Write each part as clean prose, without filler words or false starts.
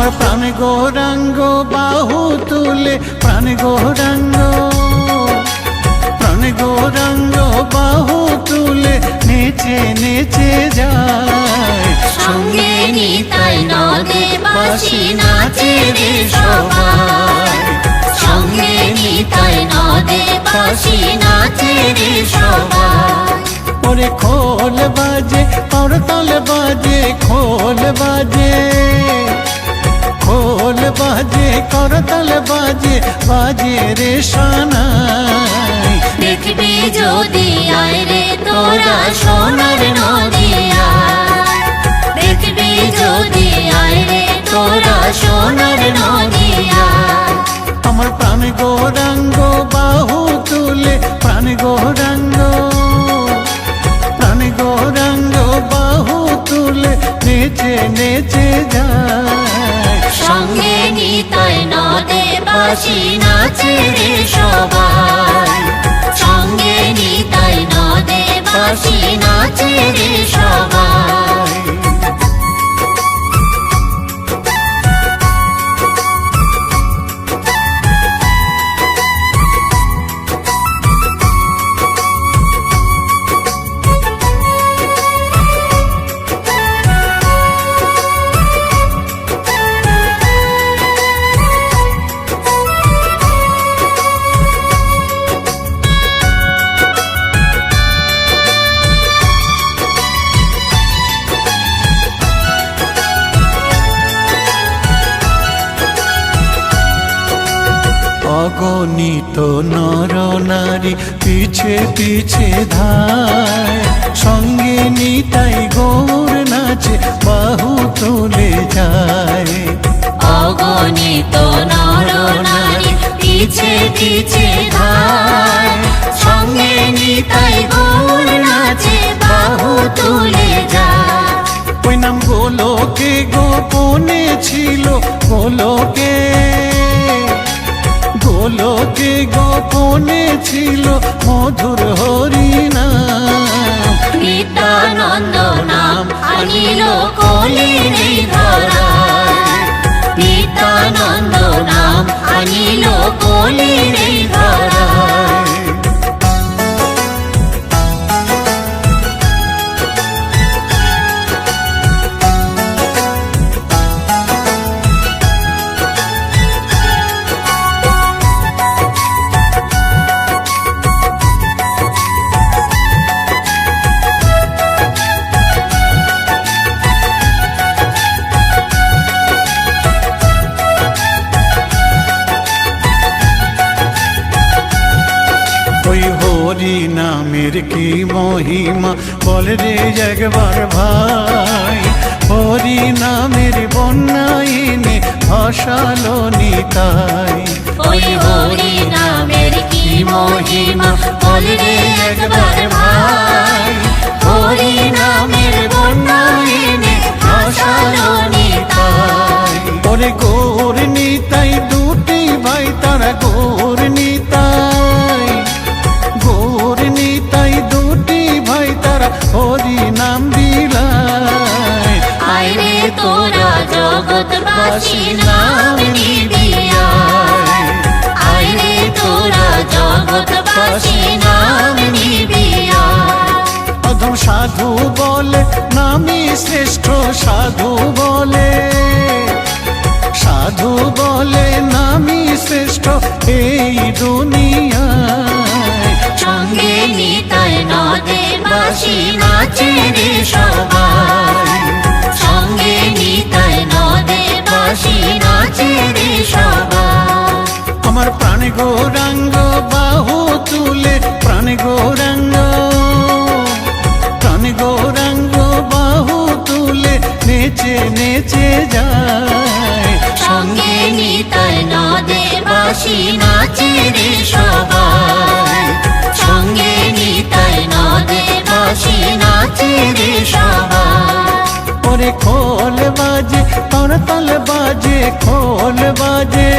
আমার প্রাণ গৌরাঙ্গ বাহু তুলে প্রাণ গৌরাঙ্গ বাহু তুলে নেচে নেচে যায় সঙ্গে নিতাই নদে বাসি নাচে রে সবাই সঙ্গে নিতাই নদে বাসি নাচে রে সবাই ওরে খোল বাজে করতাল বাজে খোল বাজে করতাল বাজে বাজে রে সানাই দেখবি যদি আয় রে তোরা সোনার নদিয়া দেখবি যদি আয় রে তোরা সোনার নদিয়া আমার প্রাণ গৌরাঙ্গ বাহু তুলে প্রাণ গৌরাঙ্গ বাহু তুলে নেচে নেচে যায় সঙ্গে নিতাই নদে বাসি নাচে রে সবাই সঙ্গে নিতাই নদে বাসি নাচে রে সবাই অগণিত নর নারী পিছে পিছে ধায় সঙ্গে নিতাই গৌর নাচে বাহু তুলে যায় অগণিত নর নারী পিছে পিছে ধায় সঙ্গে নিতাই গৌর নাচে বাহু তুলে যায় ওই নাম গোলকে গোপনে ছিল গোলকে গোপনে ছিল মধুর হরিনাম নিত্যানন্দ নাম আনিল কলির ধরায় নিত্যানন্দ নাম আনিল কলির ধরায় ওই হরি নামের কি মহিমা বল রে একবার ভাই হরি নামের বন্যাইনে ভাসালো নিতাই ওই হরি নামের কি মহিমা বল রে একবার ভাই হরি নামের বন্যাইনে ভাসালো নিতাই ওরে গৌর নিতাই দুটি ভাই তারা গৌর নিতাই দুটি ভাই তারা হরি নাম দিলাই আয় রে তোরা জগৎবাসী নাম নিবি আয় রে তোরা জগৎবাসী নাম নিবি অধম সাধু বলে নামি শ্রেষ্ঠ সাধু বলে নামি শ্রেষ্ঠ এই দুনিয়ায় সঙ্গে নিতাই নদে বাসি নাচে রে সবাই সঙ্গে নিতাই নদে বাসি নাচে রে সবাই আমার প্রাণ গৌরাঙ্গ বাহু তুলে প্রাণ গৌরাঙ্গ বাহু তুলে নেচে নেচে যায় সঙ্গে নিতাই নদে বাসি নাচে রে সবাই সঙ্গে নিতাই নদে বাসি নাচে রে সবাই ওরে খোল বাজে করতাল বাজে খোল বাজে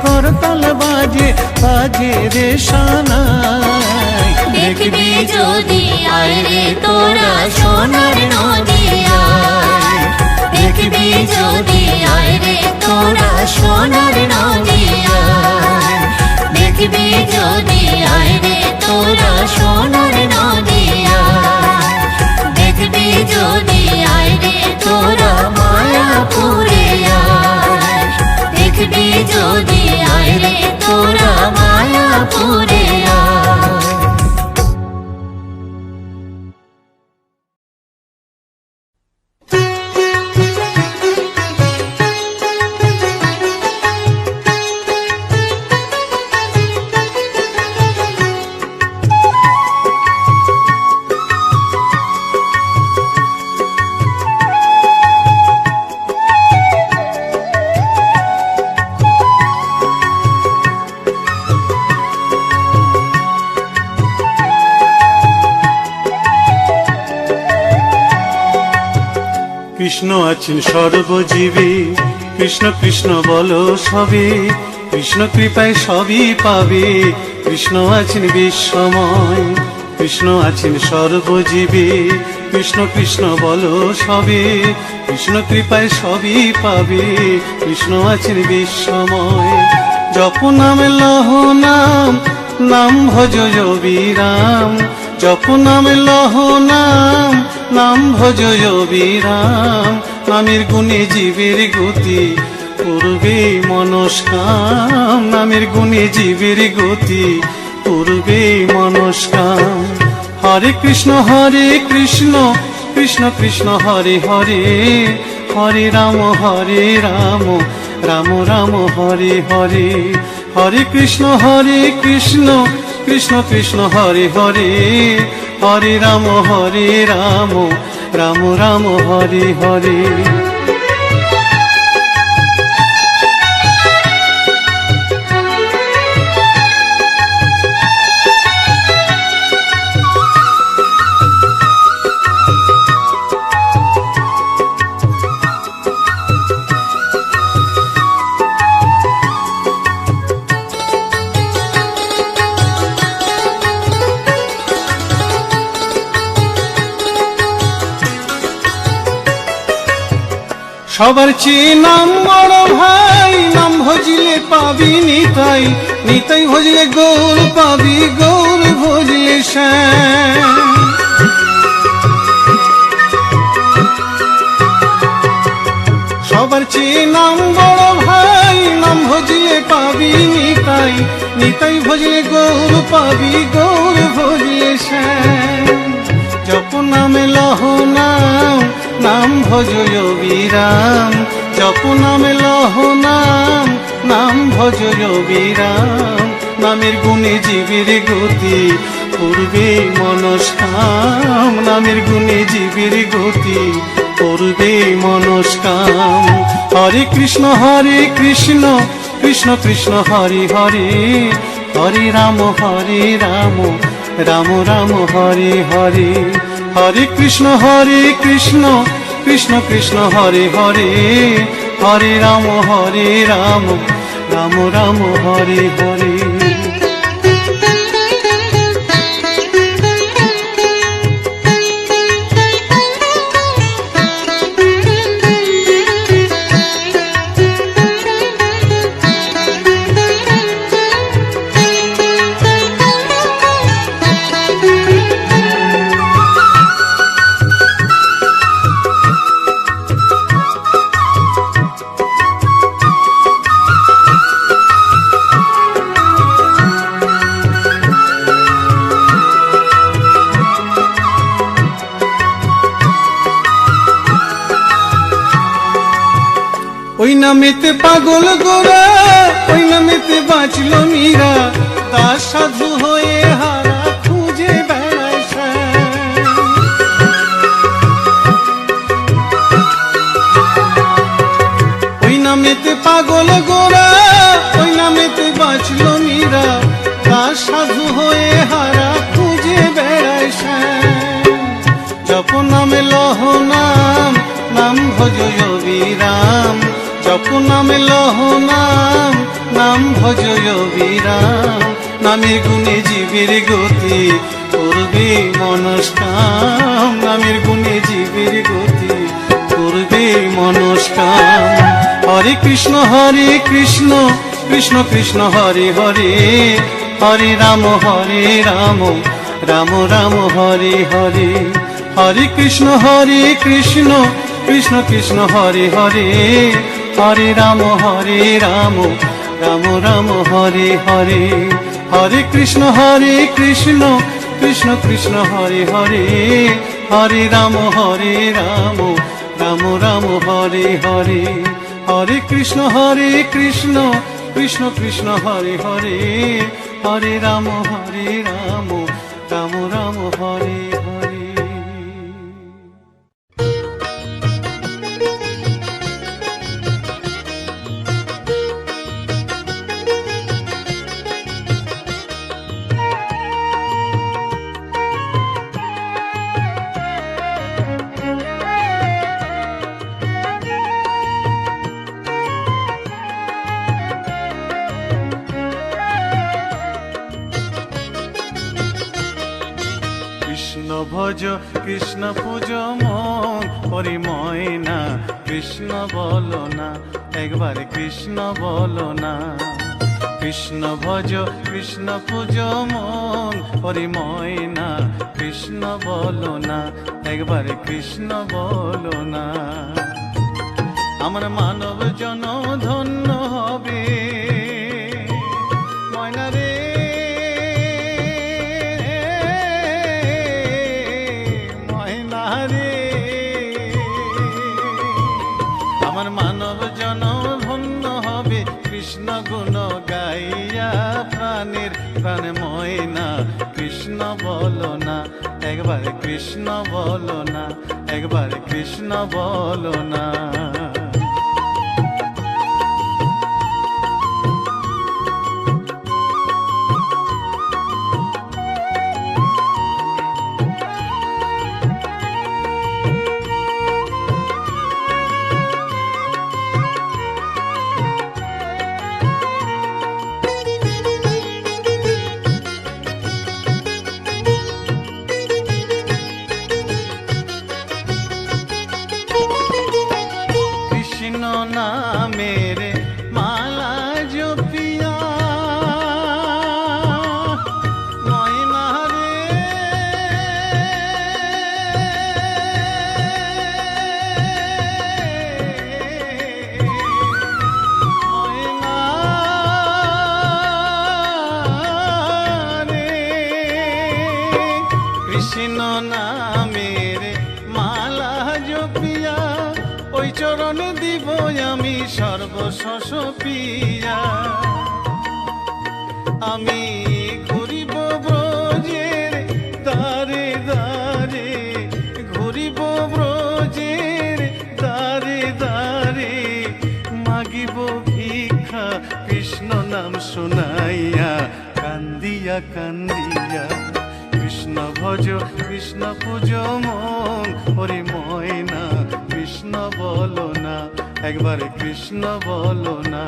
করতাল বাজে বাজে রে সানাই দেখবি যদি আয় রে তোরা সোনার নদিয়া দেখবি যদি আয় রে তোরা সোনার নদিয়া, দেখবি যদি আয় রে তোরা সোনার নদিয়া, দেখবি যদি আয় রে তোরা মায়াপুরে আয়, দেখবি যদি আয় রে তোরা মায়াপুরে আয়। কৃষ্ণ আছেন সর্বজীবে, কৃষ্ণ কৃষ্ণ বলো সবে, কৃষ্ণ কৃপায় সবই পাবে, কৃষ্ণ আছেন বিশ্বময়। কৃষ্ণ আছেন সর্বজীবে, কৃষ্ণ কৃষ্ণ বলো সবে, কৃষ্ণ কৃপায় সবই পাবে, কৃষ্ণ আছেন বিশ্বময়। জপ নাম লহ নাম, নাম ভজ বিরাম, জপ নাম লহ নাম, নাম ভজ বিরাম, নামের গুণে জীবের গতি পূর্বে মনস্কাম, নামের গুণে জীবের গতি পূর্বে মনস্কাম। হরে কৃষ্ণ কৃষ্ণ কৃষ্ণ হরে হরে, হরে রাম রাম রাম হরে হরে, হরে কৃষ্ণ কৃষ্ণ কৃষ্ণ হরে হরে, হরে রাম রাম রাম হরে হরে। সবার চেয়ে নাম বড় ভাই, নাম ভজিলে পাবি নিতাই, নিতাই ভজলে গৌর পাবি, গৌর ভজলে শ্যাম। সবার চেয়ে নাম বড় ভাই, নাম ভজিলে পাবি নিতাই, নিতাই ভজলে গৌর পাবি, গৌর ভজলে শ্যাম। জপ নামে লহ নাম, নাম ভজ বিরাম, জপ নামে লহ নাম, নাম ভজ বিরাম, নামের গুণে জীবের গতি পূর্বে মনস্কাম, নামের গুণে জীবের গতি পূর্বে মনস্কাম। হরে কৃষ্ণ কৃষ্ণ কৃষ্ণ হরে হরে, হরে রাম রাম রাম হরে হরে, হরে কৃষ্ণ কৃষ্ণ কৃষ্ণ হরে হরে, হরে রাম রাম রাম হরে হরে। ওই নামেতে পাগল গোরা, ওই নামেতে বাঁচল মীরা, দাস সাধু হয়ে হারা খুঁজে বেড়ায় শ্যাম। ওই নামেতে পাগল গোরা, ওই নামেতে বাঁচল মীরা, দাস সাধু হয়ে হারা খুঁজে বেড়ায় শ্যাম। জপ নামে লহ নাম, নাম ভজ বিরাম, জপ নামে লহ নাম, নাম ভজ বিরাম, নামের গুণে জীবের গতি পূর্বে মনস্কাম, নামের গুণে জীবের গতি পূর্বে মনস্কাম। হরে কৃষ্ণ কৃষ্ণ কৃষ্ণ হরে হরে, হরে রাম রাম রাম হরে হরে। হরে কৃষ্ণ কৃষ্ণ কৃষ্ণ হরে হরে, হরে রাম রাম রাম হরে হরে। হরে কৃষ্ণ কৃষ্ণ কৃষ্ণ হরে হরে, হরে রাম রাম রাম হরে হরে। হরে কৃষ্ণ কৃষ্ণ কৃষ্ণ হরে হরে, হরে রাম রাম রাম হরে হরে। কৃষ্ণ ভজ কৃষ্ণ পূজ মন পরিময় না, কৃষ্ণ বলো না একবার কৃষ্ণ বলো না। কৃষ্ণ ভজ কৃষ্ণ পূজ মন পরিময় না, কৃষ্ণ বলো না একবার কৃষ্ণ বলো না। আমার মানব জন ধন্য হবে ময়না রে, ময়না রে। আমার মানব জন ধন্য হবে কৃষ্ণ গুণ গাইয়া, প্রাণের প্রাণ ময়না কৃষ্ণ বলো না একবার কৃষ্ণ বলো না, একবার কৃষ্ণ বলো না। নামের মালা জপিয়া ময়না রে, ময়না রে। কৃষ্ণ নামের মালা জপিয়া ওই চরণ দিব আমি সর্বশস পিয়া। আমি ঘুরিব ব্রজের দ্বারে দ্বারে, ঘুরিব ব্রজের দ্বারে দ্বারে, মাগিব ভিক্ষা কৃষ্ণ নাম শুনাইয়া, কান্দিয়া কান্দিয়া। কৃষ্ণ ভজ কৃষ্ণ পূজ মন হরি ময়না কৃষ্ণ বলো না একবার কৃষ্ণ বলো না।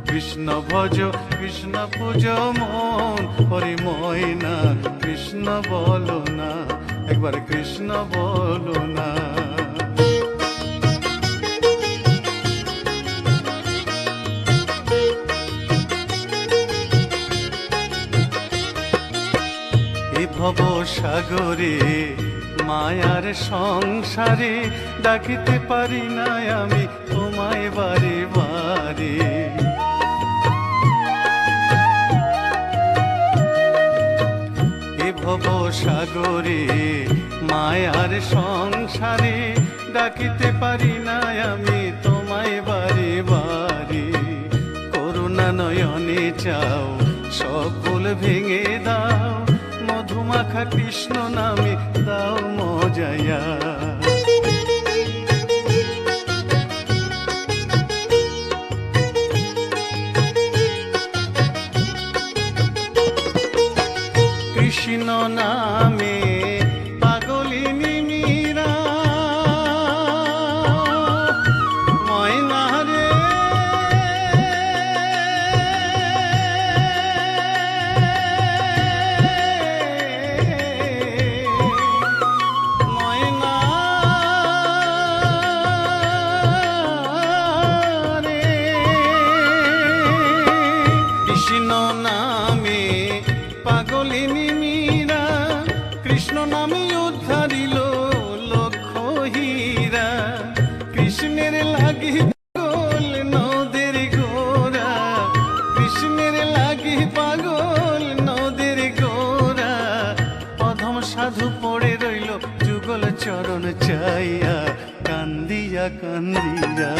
কৃষ্ণ ভজ কৃষ্ণ পূজ মন হরি ময়না কৃষ্ণ বলো না একবার কৃষ্ণ বলো না। ভব সাগরে মায়ার সংসারে ডাকিতে পারি না আমি তোমায় বারে বারে। এ ভব সাগরে মায়ার সংসারে ডাকিতে পারি না আমি তোমায় বারে বারে। করুণা নয়নে চাও সকল ভেঙে দাও, মধুমাখা কৃষ্ণ নামে দাও মজায়া। কৃষ্ণ নামে পাগলিনী মীরা ময়না রে, ময়না পাগলিনী মীরা, কৃষ্ণ নামে উদ্ধারিল লক্ষ হীরা। কৃষ্ণের লাগি পাগল নদের গোরা, কৃষ্ণের লাগি পাগল নদের গোরা। অধম সাধু পড়ে রইল যুগল চরণ চাইয়া, কান্দিয়া কান্দিয়া।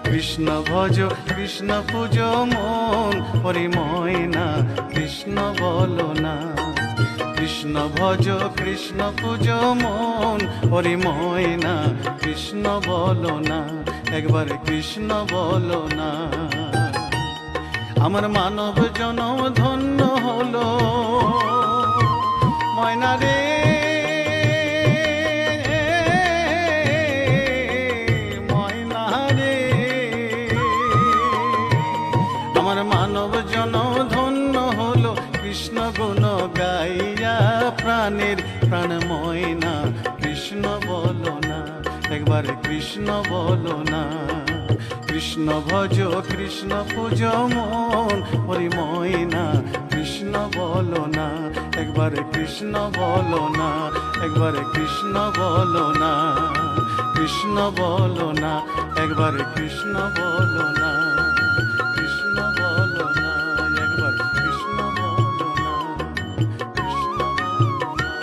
কৃষ্ণ ভজ কৃষ্ণ পূজ মন পরিময়না, কৃষ্ণ বলো না। কৃষ্ণ ভজ কৃষ্ণ পূজ মন পরিময়না, কৃষ্ণ বলো না, একবার কৃষ্ণ বলো না। আমার মানব জনম ধন্য হলো ময়না রে, ময়না রে। আমার মানব জনম ধন্য হলো কৃষ্ণ গুণ গাইয়া, প্রাণের প্রাণ ময়না, কৃষ্ণ বলো না, একবার কৃষ্ণ বলো না। কৃষ্ণ ভজ কৃষ্ণ পূজ মন পরিময়না, কৃষ্ণ বলো না, একবার কৃষ্ণ বলো না, একবার কৃষ্ণ বলো না। কৃষ্ণ বলো না, একবার কৃষ্ণ বলো না, কৃষ্ণ বলো না, একবার কৃষ্ণ বলো না, কৃষ্ণ বলো না,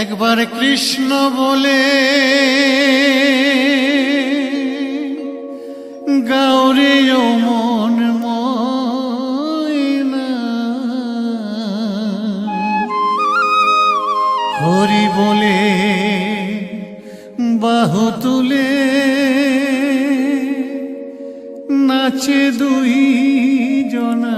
একবার কৃষ্ণ বলে গাওরে ও মন ময়না, হরি বলে বাহু তুলে নাচে দুই জনা।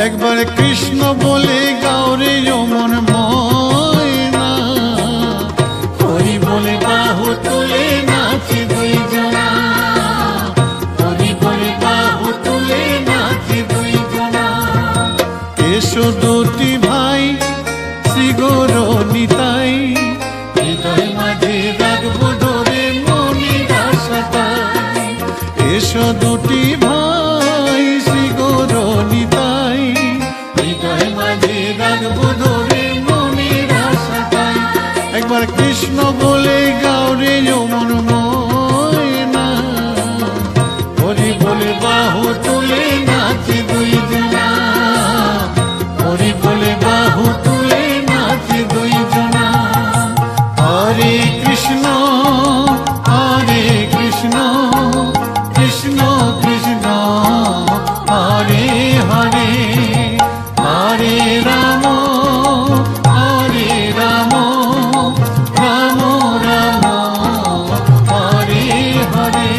একবার কৃষ্ণ বলে গাওরে ও মন ময়না, হরি বলে বাহু তুলে নাচে দুই জনা, হরি বলে বাহু তুলে নাচে দুই জনা। এসো দুটি ভাই শ্রী গৌর নিতাই, হৃদয় মাঝে রাখবো ধরে মনির আশাটাই। এসো দুটি ভাই শ্রী গৌর নিতাই, হৃদয় মাঝে রাখবো ধরে মনির আশাটাই। একবার কৃষ্ণ বলে গাওরে ও মন ময়না, হরি বলে বাহু তুলে নাচে দুই জনা, হরি বলে বাহু তুলে নাচে দুই জনা। হরে কৃষ্ণ হরে কৃষ্ণ, কৃষ্ণ কৃষ্ণ হরে হরে, হরে রাম হরে রাম, রাম রাম হরে হরে।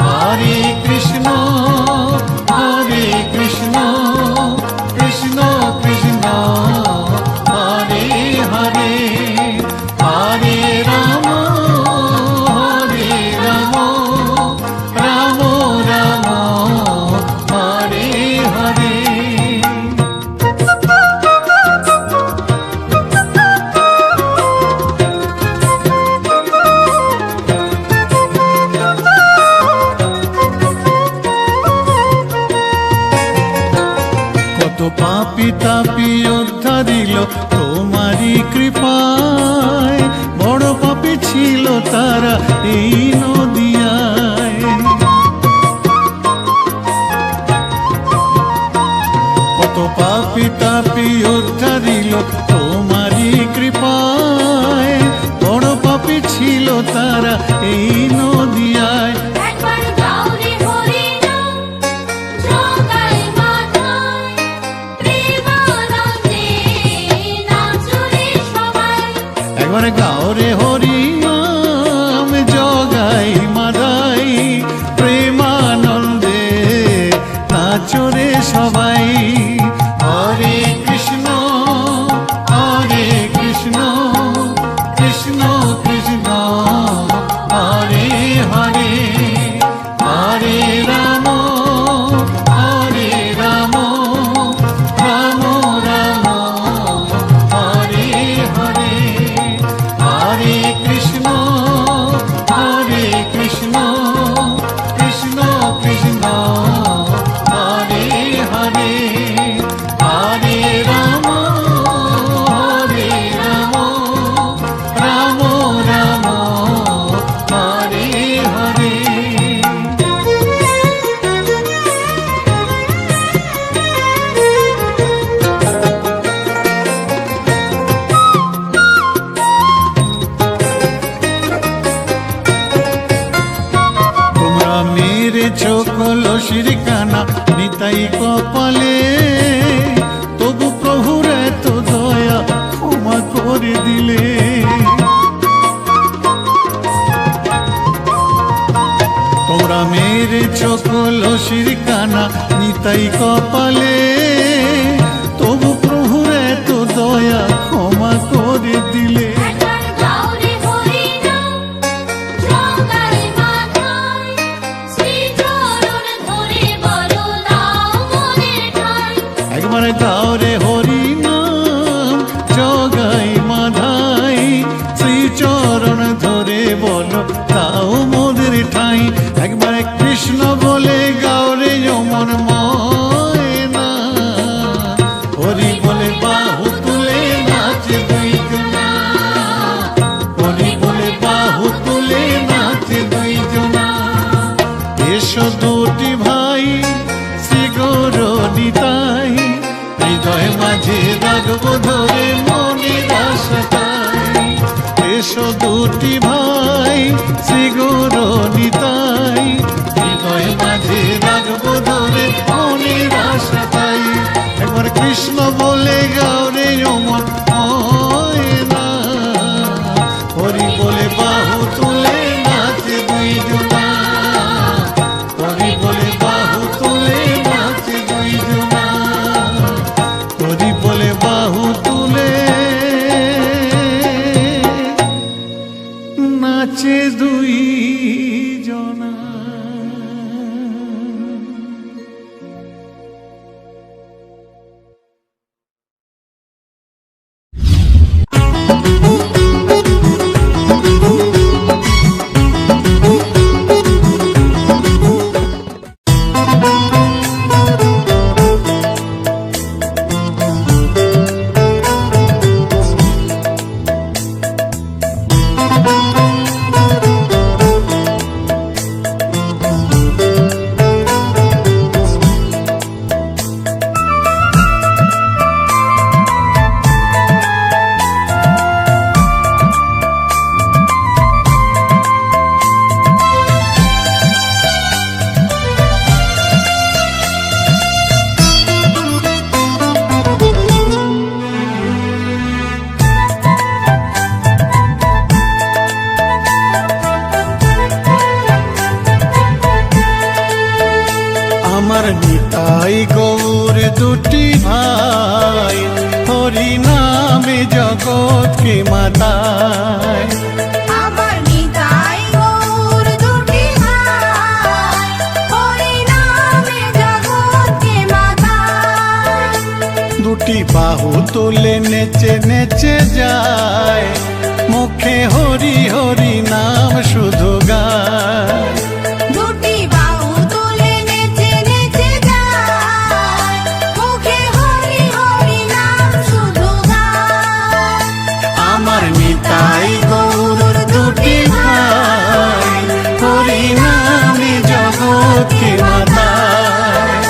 হরে কৃষ্ণ হরে কৃষ্ণ, কৃষ্ণ কৃষ্ণ হরে হরে, হরে রাম হরে রাম, রাম রাম হরে হরে। কত পাপী তাপী উদ্ধারিল তোমারই কৃপায়, বড় পাপী ছিল তারা এই নদিয়ায়। কত পাপী তাপী উদ্ধারিল কৃপায় বড় পাপী ছিল তারা এই নদিয়ায়। একবার গাও রে হরি নাম, জগাই মাথায়, প্রেমানন্দে নাচো রে সবাই। একবার গাও রে হরি নাম, জগাই মাদাই, প্রেমানন্দে নাচো রে সবাই। হরে কৃষ্ণ হরে কৃষ্ণ, কৃষ্ণ কৃষ্ণ হরে হরে, হরে রাম হরে রাম, রাম রাম হরে হরে, হরে কৃষ্ণ হরে কৃষ্ণ, কৃষ্ণ কৃষ্ণ হরে হরে, হরে রাম হরে রাম, রাম রাম হরে হরে। তোমরা মেরেছ কলসির কানা নিতাই কপালে, তবু প্রভুর এত দয়া ক্ষমা করে দিলে। তোমরা মেরেছ কলসির কানা নিতাই কপালে, তবু প্রভুর এত দয়া ক্ষমা করে দিলে। একবার গাও রে হরি নাম, জগাই মাথায়, শ্রীচরণ ধরে বলো দাও মনের ঠাঁই। একবার গাও রে হরি নাম, জগাই মাধাই, শ্রীচরণ ধরে বলো তাও মোদের ঠাই। একবার কৃষ্ণ বলে গাও রে যমন ময়না, হরি বলে বাহু তুলে নাচে দুইজনা, হরি বলে বাহু তুলে নাচে দুইজনা। এসো দুটি ভাই শ্রী গৌর নিতাই, হৃদয় মাঝে রাখবো ধরে মনের আশাটাই। এসো দুটি ভাই শ্রী গৌর নিতাই, হৃদয় মাঝে রাখবো ধরে মনের আশাটাই। একবার কৃষ্ণ বলে গাও রে অমর ময়না, হরি বলে বাহু তুলে নাচে দুইজনা, হরি বলে বাহু তুলে নাচে দুইজনা, হরি বলে বাহু তুলে নাচে দুইজনা। আমার নিতাই গৌর দুটি ভাই, হরি নামে জগৎকে মাতায়। আমার নিতাই গৌর দুটি ভাই, হরি নামে জগৎকে মাতায়। দুটি বাহু তুলে নেচে নেচে যায়, মুখে হরি হরি নাম শুধু গায়। দুটি বাহু তুলে নেচে নেচে যায়, মুখে হরি হরি নাম শুধু গায়। আমার নিতাই গৌর দুটি ভাই, হরি নামে জগৎকে মাতায়।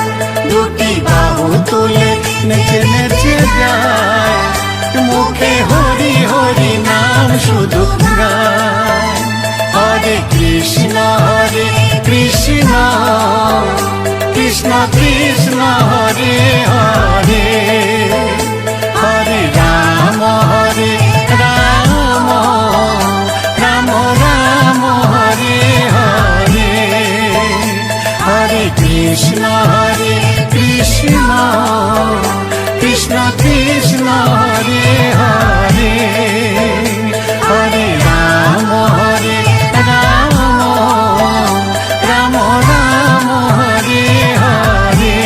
দুটি বাহু তুলে নেচে নেচে যায়, মুখে হরি হরি নাম শুধু গায়। হরে কৃষ্ণ কৃষ্ণ কৃষ্ণ হরে হরে, হরে রাম রাম রাম হরে হরে, হরে কৃষ্ণ কৃষ্ণ কৃষ্ণ হরে হরে, হরে রাম রাম রাম হরে হরে।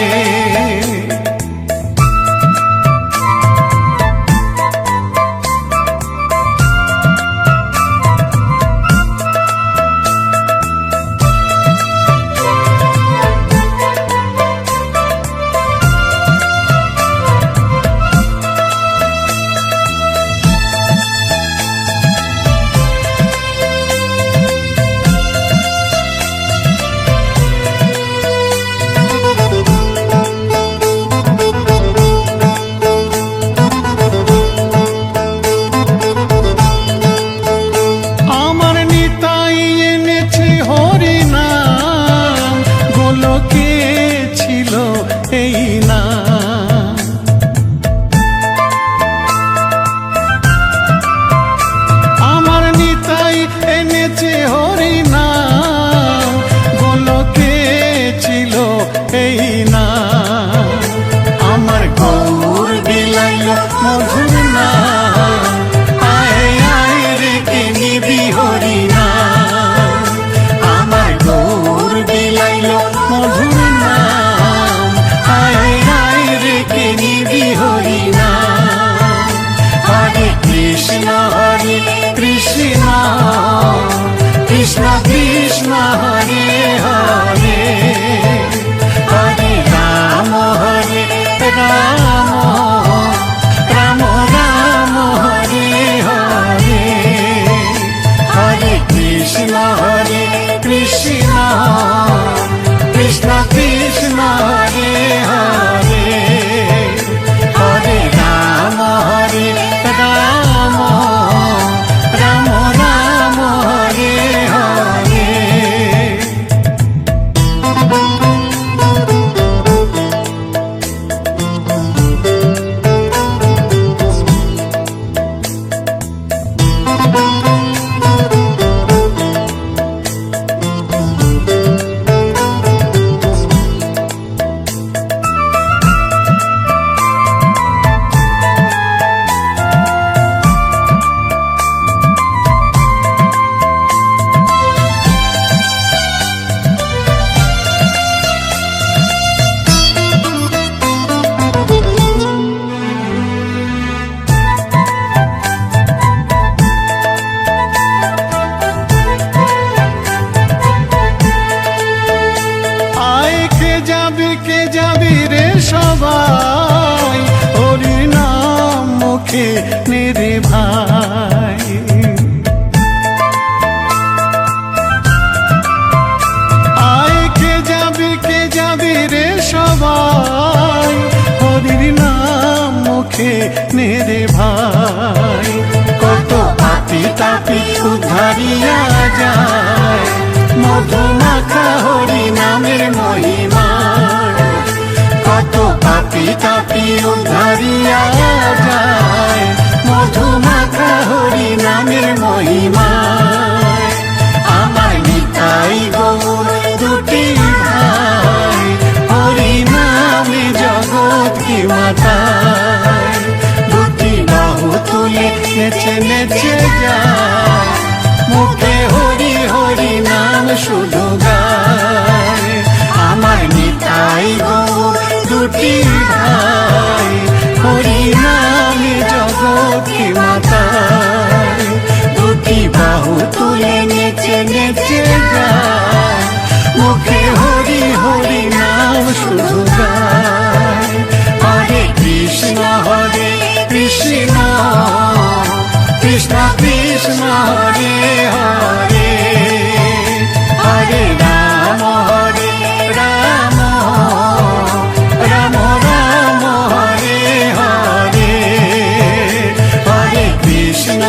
আমার নিতাই এনেছে হরি নাম, গোলকে ছিল এই নাম। আমার নিতাই এনেছে হরি নাম, গোলকে ছিল এই নাম। আমার গৌর বিলাইল মধুর নাম, আয় আয় রে কে নিবি হরি নাম। আমার গৌর বিলাইল মধুর নাম, আয় আয় রে কে নিবি হরি নাম। হরে কৃষ্ণ কৃষ্ণ কৃষ্ণ হরে হরে, হরে রাম রাম রাম হরে হরে, হরে কৃষ্ণ কৃষ্ণ কৃষ্ণ হরে হরে, হরে রাম রাম রাম হরে হরে। কে যাবি রে সবাই, হরির নাম মুখে নেরে ভাই। আয় কে যাবি রে সবাই, হরির নাম মুখে নেরে ভাই। কত পাপি তাপি উদ্ধারিয়া যায়, মধু মাখা হরি নামের মহিমা। কত পাপি তাপি উদ্ধারিয়া যায়, মধু মাখা হরি নামের মহিমা। আমার নিতাই গৌর দুটি ভাই, হরি নামে জগৎ কি মাতায়। দুটি বাহু তুলে নেচে নেচে যায়, মুখে হরি হরি নাম শুধু গায়। আমার নিতাই গৌর দুটি ভাই, হরি নামে জগৎ কি মাতায়। দুটি বাহু তুলে নেচে নেচে যায়, মুখে হরি হরি নাম শুধু গায়। হরে কৃষ্ণ কৃষ্ণ কৃষ্ণ হরে হরে, হরে রাম রাম রাম হরে হরে, হরে কৃষ্ণ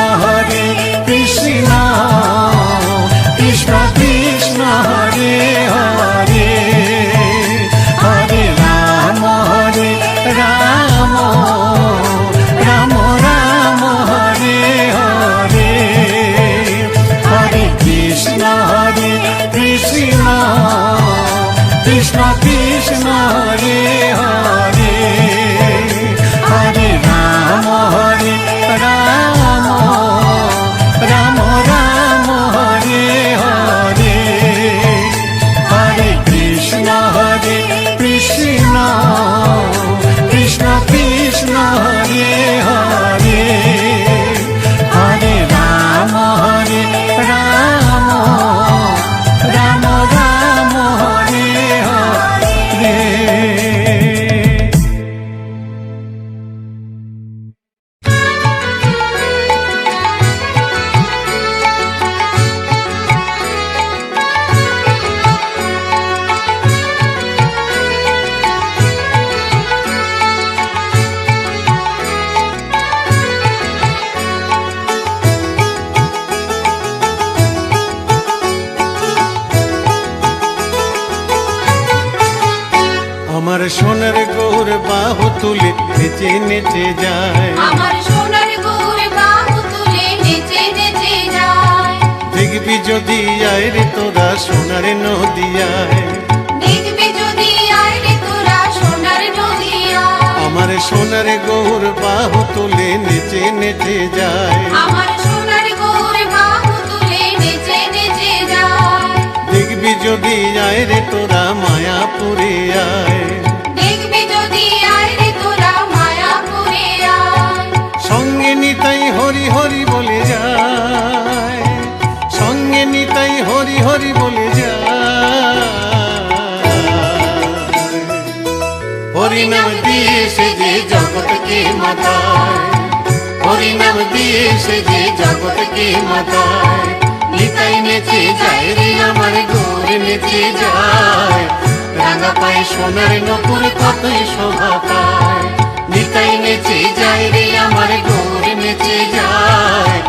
সোনার গৌর বাহু তুলে নেচে নেচে যায় আমার সোনার গৌর বাহু তুলে নেচে নেচে যায় দেখবি যদি আয় রে তোরা সোনার নদিয়ায় দেখবি যদি আয় রে তোরা সোনার নদিয়া আমার সোনার গৌর বাহু তুলে নেচে নেচে যায় আমার সোনার গৌর বাহু তুলে নেচে নেচে যায় দেখবি যদি আয় রে তোরা মায়াপুরে আয় দেখবি যদি আয় রে তোরা মায়াপুরে আয় সঙ্গে নিতাই হরি হরি বলে যায় সঙ্গে নিতাই হরি হরি বলে যায় হরি নাম দিয়ে সে যে জগৎকে মাতায় হরি নাম দিয়ে সে যে জগৎকে মাতায় নিতাই নেচে যায় রে আমার গৌর নেচে যায় রাঙা পায়ে সোনার নপুর কতই শোভা পায় নিতাই নেচে যায় রে আমার গৌর নেচে যায়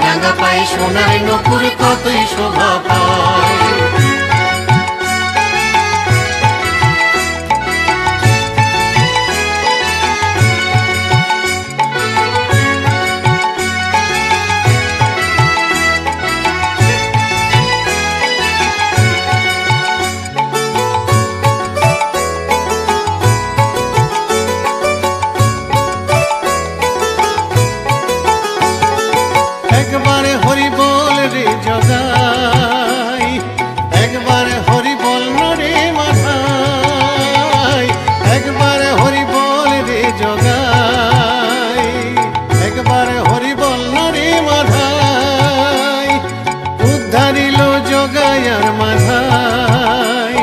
রাঙা পায়ে সোনার নপুর কতই শোভা পায় একবার হরি বল রে জগাই একবার হরি বল রে মাথায় একবার হরি বল রে জগাই একবার হরি বল রে মাথায় উদ্ধারিল জগায়ার মাথায়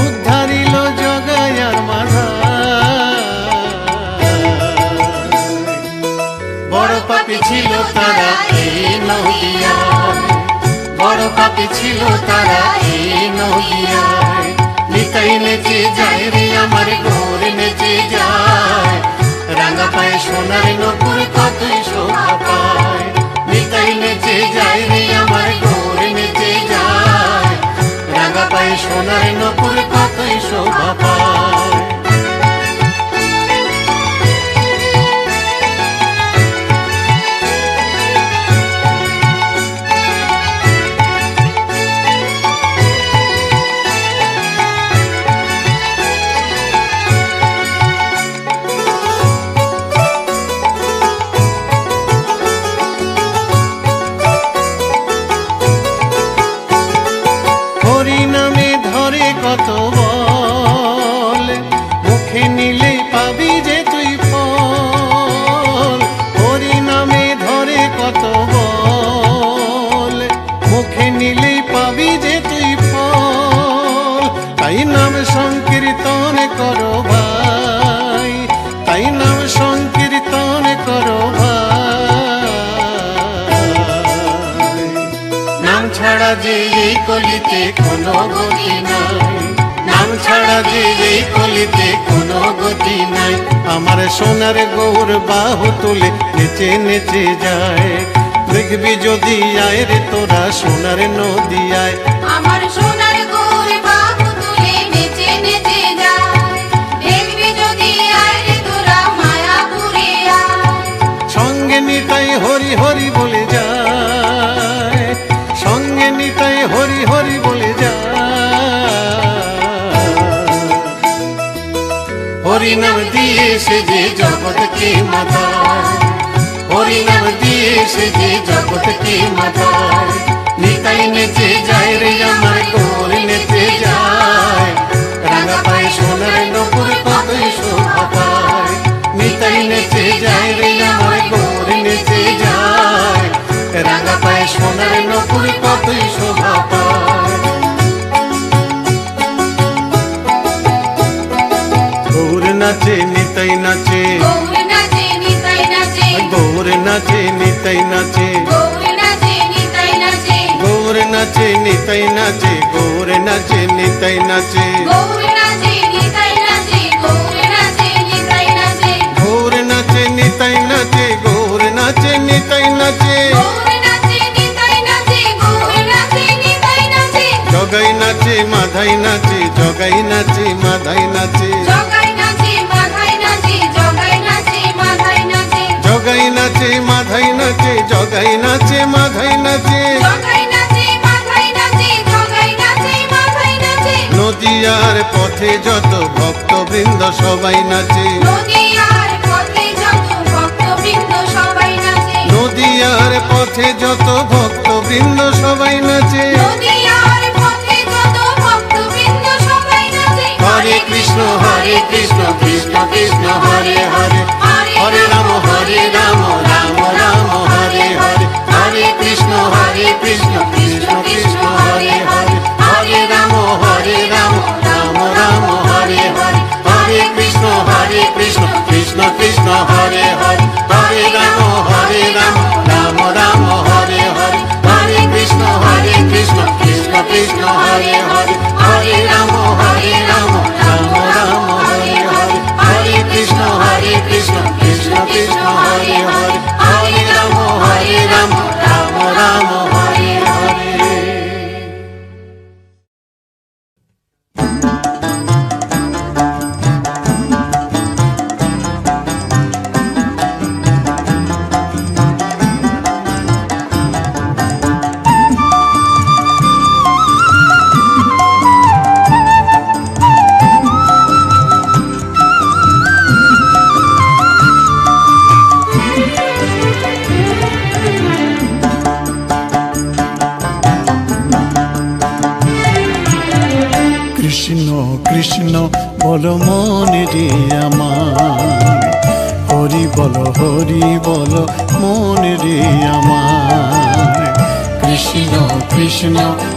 উদ্ধারিল জগায়ার মাথায় বড় পাপী ছিল তারা এই নদিয়ায় বড় পাপী ছিল তারা এই নদিয়ায় নিতাই নেচে যায় রে আমার গৌর নেচে যায় রাঙা পায়ে সোনার নপুর কতই শোভা পায় নিতাই নেচে যায় রে আমার গৌর নেচে যায় রাঙা পায়ে সোনার নপুর কতই শোভা পায় হরি নামে ধরে কত বল মুখে নিলে পাবি যে তুই ফল হরি নামে ধরে কত বল মুখে নিলে পাবি যে তুই ফল তাই নাম সংকীর্তন করো ভাই তাই নাম সংকীর্তন করো ভাই নাম ছাড়া যে এই কলিতে কোনো গতি নাই নাম ছাড়া যে এই কলিতে কোনো গতি নাই আমার সোনার গৌর বাহু তুলে নেচে নেচে যায় দেখবি যদি আয় রে তোরা সোনার নদিয়ায় আমার সোনার গৌর বাহু তুলে নেচে নেচে যায় দেখবি যদি আয় রে তোরা মায়াপুরে আয় সঙ্গে নিতাই হরি হরি বলে যায় সঙ্গে নিতাই হরি হরি বলে যায় হরি নাম দিয়ে সে যে জগৎকে মাতায় হরি নাম দিয়ে সে যে জগৎকে মাতায় নিতাই নেচে যায় রে আমার গৌর নেচে যায় রাঙা পায়ে সোনার নপুর কতই শোভা পায় নিতাই নেচে যায় রে আমার গৌর নেচে যায় রাঙা পায়ে সোনার নপুর কতই শোভা পায় গৌর নাচে নিতাই নাচে গৌর নাচে নিতাই নাচে গৌর নাচে নিতাই নাচে গৌর নাচে নিতাই নাচে গৌর নাচে নিতাই নাচে গৌর নাচে নিতাই নাচে গৌর নাচে নিতাই নাচে গৌর নাচে নিতাই নাচে গৌর নাচে নিতাই নাচে গৌর নাচে নিতাই নাচে গৌর নাচে নিতাই নাচে গৌর নাচে নিতাই নাচে জগাই নাচে মাধাই নাচে জগাই নাচে মাধাই নাচে জগা জগাই নাচে মাধাই নাচে, জগাই নাচে মাথায় নাচে, জগাই নাচে মাথায় নাচে। নদিয়ার পথে যত ভক্তবৃন্দ সবাই নাচে, নদিয়ার পথে যত ভক্তবৃন্দ সবাই নাচে, নদিয়ার পথে যত ভক্তবৃন্দ সবাই নাচে। নদিয়ার পথে যত ভক্তবৃন্দ সবাই নাচে। হরে কৃষ্ণ কৃষ্ণ কৃষ্ণ হরে হরে, হরে রাম রাম রাম হরে হরে। হরে কৃষ্ণ কৃষ্ণ কৃষ্ণ হরে হরে, হরে রাম রাম রাম হরে হরে। হরে কৃষ্ণ কৃষ্ণ কৃষ্ণ হরে হরে, হরে রাম রাম রাম হরে হরে। হরে কৃষ্ণ কৃষ্ণ কৃষ্ণ হরে হরে, হরে রাম রাম রাম হরে হরে। হরে কৃষ্ণ কৃষ্ণ কৃষ্ণ হরে হরে, হরে রাম রাম রাম হরে হরে। কৃষ্ণ কৃষ্ণ বল মনে রে আমার, হরি বল মনে রে আমার। কৃষ্ণ কৃষ্ণ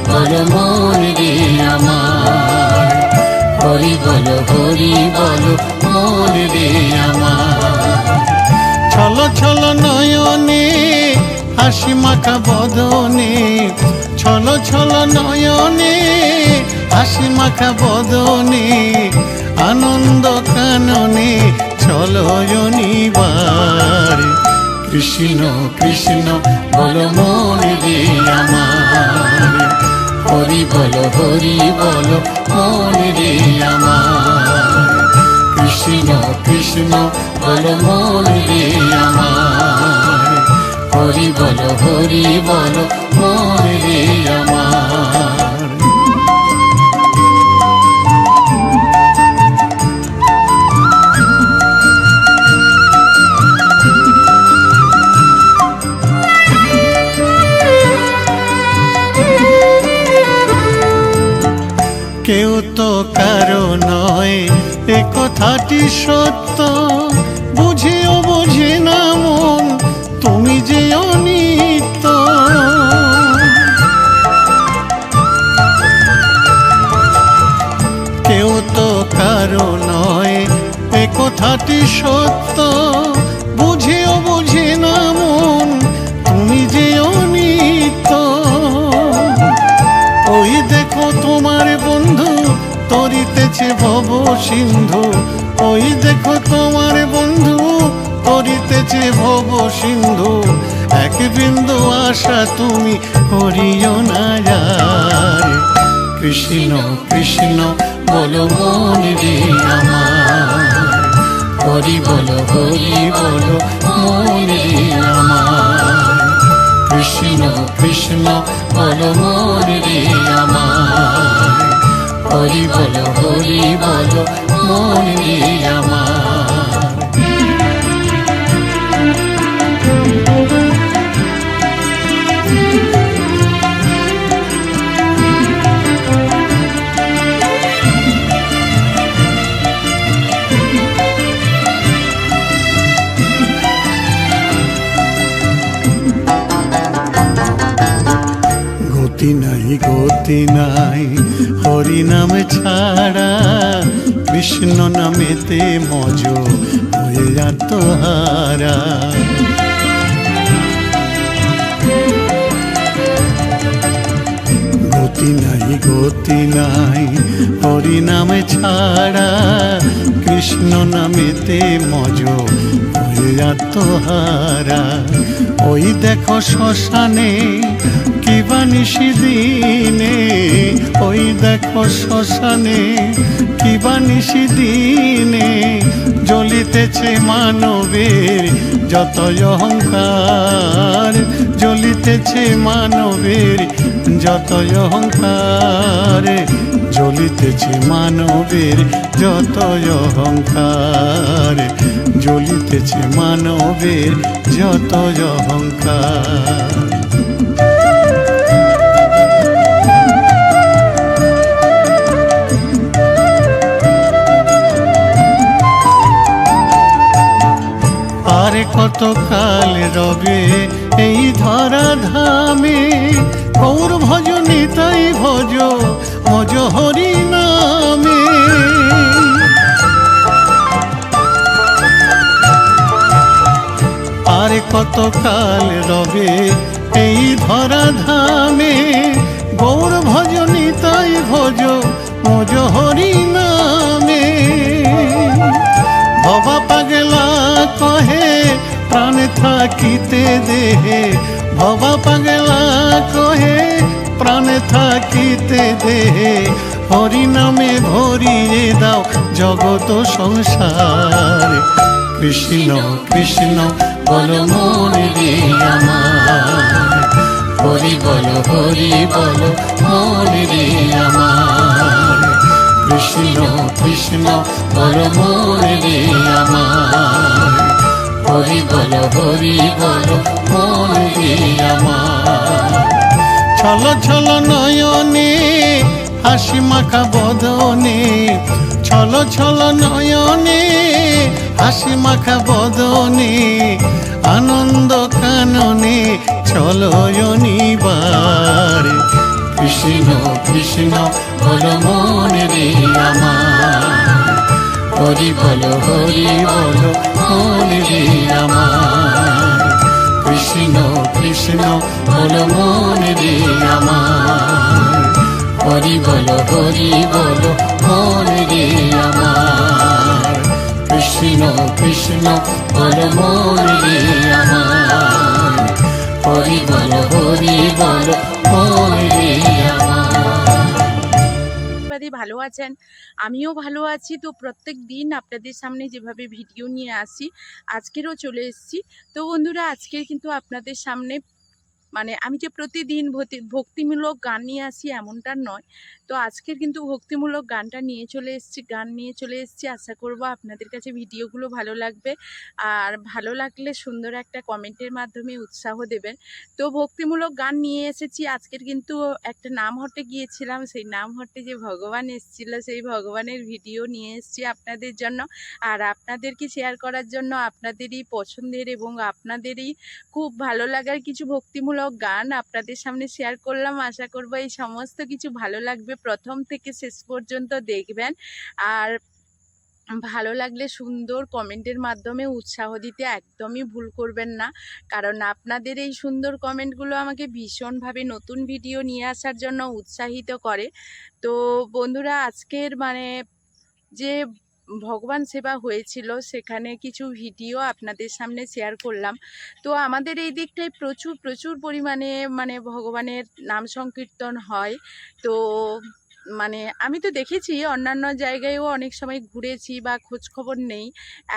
বল মনে রে আমার, হরি বল মনে রে আমার। ছল ছল নয়নে হাসি মাখা বদনে, ছল ছল নয়নে হাসি মাখা বদনে, আনন্দ কাননে চলয়নিবার। কৃষ্ণ কৃষ্ণ বল মনে রে আমার, হরি বল মনে রে আমার। কৃষ্ণ কৃষ্ণ বল মনে রে আমার, হরি বল মনে রে আমার। কেউ তো কারো নয় এ কথাটি সত্য, বুঝেও বোঝে না মন তুমি যে অনিত্য। কেউ তো কারো নয় এ কথাটি সত্য, বুঝেও বোঝে না মন তুমি যে অনিত্য। ওই দেখো তোমার বন্ধু তরিতেছে ভব সিন্ধু, ওই দেখো তোমার বন্ধু তরিতেছে ভব সিন্ধু। এক বিন্দু আশা তুমি করিও না যার। কৃষ্ণ কৃষ্ণ বল মনে রে আমার, হরি বল মনে রে আমার। কৃষ্ণ কৃষ্ণ বল মনে রে আমার, হরি বল মনে রে আমার। গতি নাই হরি নামে ছাড়া, কৃষ্ণ নামেতে মজ হয়ে আত্মহারা। গতি নাই হরি নামে ছাড়া, কৃষ্ণ নামেতে মজ হয়ে আত্মহারা। ওই দেখো শ্মশানে কিবা নিশি দিনে, ওই দেখো শ্মশানে কিবা নিশি দিনে, জ্বলিতেছে মানবের যত অহংকার, জ্বলিতেছে মানবের যতই অহংকার, জ্বলিতেছে মানবের যতই অহংকার, জ্বলিতেছে মানবের যতই অহংকার। আর কত কাল রবে এই ধরা ধামে, গৌর ভজ নিতাই ভজ মজ হরি নামে। আর কত কাল রবে এই ধরা ধামে, গৌর ভজ নিতাই ভজ মজ হরি নামে। ভবা পাগলা কহে প্রাণ থাকিতে দেহে, ভবা পাগলা কহে প্রাণ থাকিতে দেহে, হরি নামে ভরিয়ে দাও জগত সংসার। কৃষ্ণ কৃষ্ণ বল মনে রে আমার, হরি বল মনে রে আমার। কৃষ্ণ কৃষ্ণ বল মনে রে আমার, হরি বল মনে রে আমার। ছল ছল নয়নে হাসি মাখা বদনে, ছল ছল নয়নে হাসি মাখা বদনে, আনন্দ কাননে চলয়নিবার। কৃষ্ণ কৃষ্ণ বল মনে রে আমার, হরি বল মনে রে আমার। কৃষ্ণ কৃষ্ণ বল মনে রে আমার, হরি বল মনে রে আমার। কৃষ্ণ কৃষ্ণ বল মনে রে আমার, হরি বল মনে রে আমার। ভালো আছেন, আমিও ভালো আছি। তো প্রত্যেক দিন আপনাদের সামনে যেভাবে ভিডিও নিয়ে আসি, আজকেরও চলে এসেছি। তো বন্ধুরা, আজকের কিন্তু আপনাদের সামনে মানে আমি যে প্রতিদিন ভক্তিমূলক গান নিয়ে আসি এমনটা নয়। তো আজকের কিন্তু ভক্তিমূলক গান নিয়ে চলে এসেছি। আশা করব আপনাদের কাছে ভিডিওগুলো ভালো লাগবে, আর ভালো লাগলে সুন্দর একটা কমেন্টের মাধ্যমে উৎসাহ দেবেন। তো ভক্তিমূলক গান নিয়ে এসেছি। আজকের কিন্তু একটা নামহট্টে গিয়েছিলাম, সেই নামহট্টে যে ভগবান এসেছিল, সেই ভগবানের ভিডিও নিয়ে এসেছি আপনাদের জন্য, আর আপনাদেরকে শেয়ার করার জন্য। আপনাদেরই পছন্দের এবং আপনাদেরই খুব ভালো লাগার কিছু ভক্তিমূলক গান আপনাদের সামনে শেয়ার করলাম। আশা করব এই সমস্ত কিছু ভালো লাগবে, প্রথম থেকে শেষ পর্যন্ত দেখবেন। আর ভালো লাগলে সুন্দর কমেন্টের মাধ্যমে উৎসাহ দিতে একদমই ভুল করবেন না, কারণ আপনাদের এই সুন্দর কমেন্টগুলো আমাকে ভীষণভাবে নতুন ভিডিও নিয়ে আসার জন্য উৎসাহিত করে। তো বন্ধুরা, আজকের মানে যে ভগবান সেবা হয়েছিল সেখানে কিছু ভিডিও আপনাদের সামনে শেয়ার করলাম। তো আমাদের এই দিকটায় প্রচুর পরিমাণে মানে ভগবানের নাম সংকীর্তন হয়। তো মানে আমি তো দেখেছি অন্যান্য জায়গায়ও অনেক সময় ঘুরেছি বা খোঁজ খবর নেই,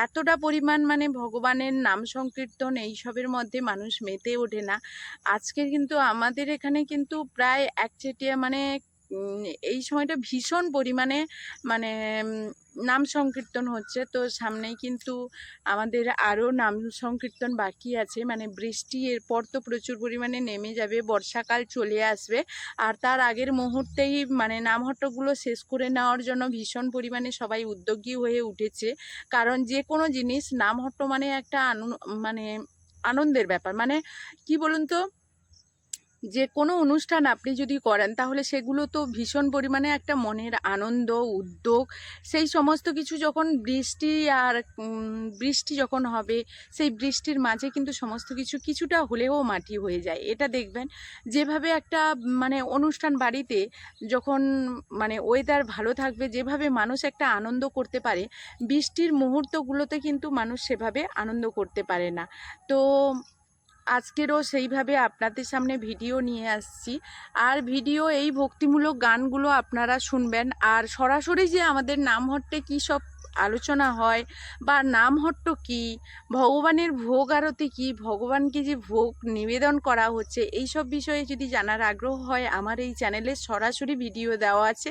এতটা পরিমাণ মানে ভগবানের নাম সংকীর্তন এইসবের মধ্যে মানুষ মেতে ওঠে না। আজকে কিন্তু আমাদের এখানে কিন্তু প্রায় একচেটিয়া মানে এই সময়টা ভীষণ পরিমাণে মানে নাম সংকীর্তন হচ্ছে। তো সামনেই কিন্তু আমাদের আরও নাম সংকীর্তন বাকি আছে, মানে বৃষ্টি এরপর তো প্রচুর পরিমাণে নেমে যাবে, বর্ষাকাল চলে আসবে। আর তার আগের মুহূর্তেই মানে নামহট্টগুলো শেষ করে নেওয়ার জন্য ভীষণ পরিমাণে সবাই উদ্যোগী হয়ে উঠেছে। কারণ যে কোনো জিনিস নামহট্ট মানে একটা মানে আনন্দের ব্যাপার। মানে কি বলুন তো, যে কোনো অনুষ্ঠান আপনি যদি করেন তাহলে সেগুলো তো ভীষণ পরিমাণে একটা মনের আনন্দ, উদ্যোগ, সেই সমস্ত কিছু যখন বৃষ্টি যখন হবে, সেই বৃষ্টির মাঝে কিন্তু সমস্ত কিছু কিছুটা হলেও মাটি হয়ে যায়। এটা দেখবেন যেভাবে একটা মানে অনুষ্ঠান বাড়িতে যখন মানে ওয়েদার ভালো থাকবে, যেভাবে মানুষ একটা আনন্দ করতে পারে, বৃষ্টির মুহূর্তগুলোতে কিন্তু মানুষ সেভাবে আনন্দ করতে পারে না। তো আজকেরও সেইভাবে আপনাদের সামনে ভিডিও নিয়ে আসছি। আর এই ভক্তিমূলক গানগুলো আপনারা শুনবেন। আর সরাসরি যে আমাদের নামহট্টে কী সব আলোচনা হয়, বা নামহট্ট কী, ভগবানের ভোগ আরতি কী, ভগবানকে যে ভোগ নিবেদন করা হচ্ছে, এই সব বিষয়ে যদি জানার আগ্রহ হয় আমার এই চ্যানেলে সরাসরি ভিডিও দেওয়া আছে,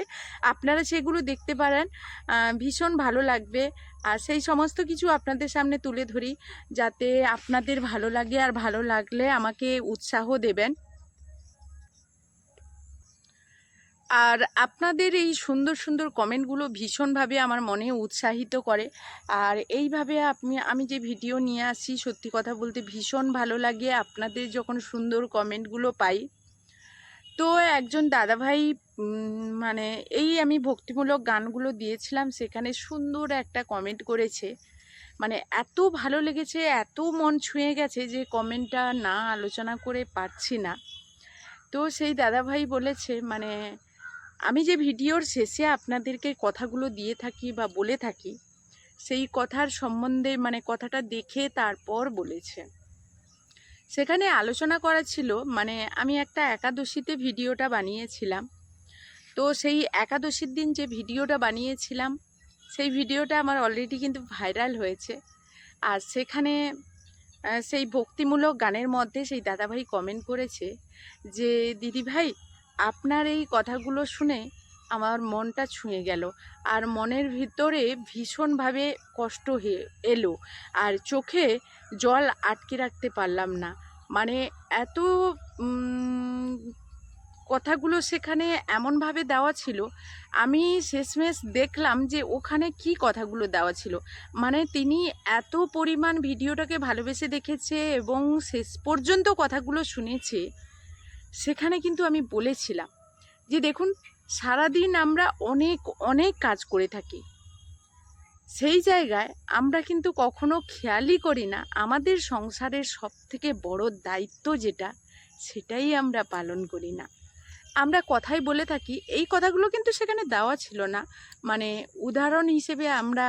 আপনারা সেগুলো দেখতে পারেন। ভীষণ ভালো লাগবে। আর সেই সমস্ত কিছু আপনাদের সামনে তুলে ধরি যাতে আপনাদের ভালো লাগে, আর ভালো লাগলে আমাকে উৎসাহ দেবেন। আর আপনাদের এই সুন্দর সুন্দর কমেন্টগুলো ভীষণভাবে আমার মনে উৎসাহিত করে। আর এইভাবে আমি যে ভিডিও নিয়ে আসি, সত্যি কথা বলতে ভীষণ ভালো লাগে আপনাদের যখন সুন্দর কমেন্টগুলো পাই। তো একজন দাদাভাই মানে এই আমি ভক্তিমূলক গানগুলো দিয়েছিলাম, সেখানে সুন্দর একটা কমেন্ট করেছে। মানে এত ভালো লেগেছে, এত মন ছুঁয়ে গেছে যে কমেন্টটা না আলোচনা করে পারছি না। তো সেই দাদাভাই বলেছে, মানে আমি যে ভিডিওর শেষে আপনাদেরকে কথাগুলো দিয়ে থাকি বা বলে থাকি, সেই কথার সম্বন্ধে মানে কথাটা দেখে তারপর বলেছে। সেখানে আলোচনা করা ছিল, মানে আমি একটা একাদশীতে ভিডিওটা বানিয়েছিলাম। তো সেই একাদশীর দিন যে ভিডিওটা বানিয়েছিলাম, সেই ভিডিওটা আমার অলরেডি কিন্তু ভাইরাল হয়েছে। আর সেখানে সেই ভক্তিমূলক গানের মধ্যে সেই দাদাভাই কমেন্ট করেছে যে দিদিভাই, আপনার এই কথাগুলো শুনে আমার মনটা ছুঁয়ে গেল, আর মনের ভিতরে ভীষণভাবে কষ্ট এলো, আর চোখে জল আটকে রাখতে পারলাম না। মানে এত কথাগুলো সেখানে এমনভাবে দেওয়া ছিল, আমি শেষমেশ দেখলাম যে ওখানে কি কথাগুলো দেওয়া ছিল। মানে তিনি এত পরিমাণ ভিডিওটাকে ভালোবেসে দেখেছে এবং শেষ পর্যন্ত কথাগুলো শুনেছে। সেখানে কিন্তু আমি বলেছিলাম যে দেখুন, সারাদিন আমরা অনেক অনেক কাজ করে থাকি, সেই জায়গায় আমরা কিন্তু কখনো খেয়ালই করি না আমাদের সংসারের সবথেকে বড় দায়িত্ব যেটা, সেটাই আমরা পালন করি না। আমরা কথাই বলে থাকি, এই কথাগুলো কিন্তু সেখানে দেওয়া ছিল না, মানে উদাহরণ হিসেবে আমরা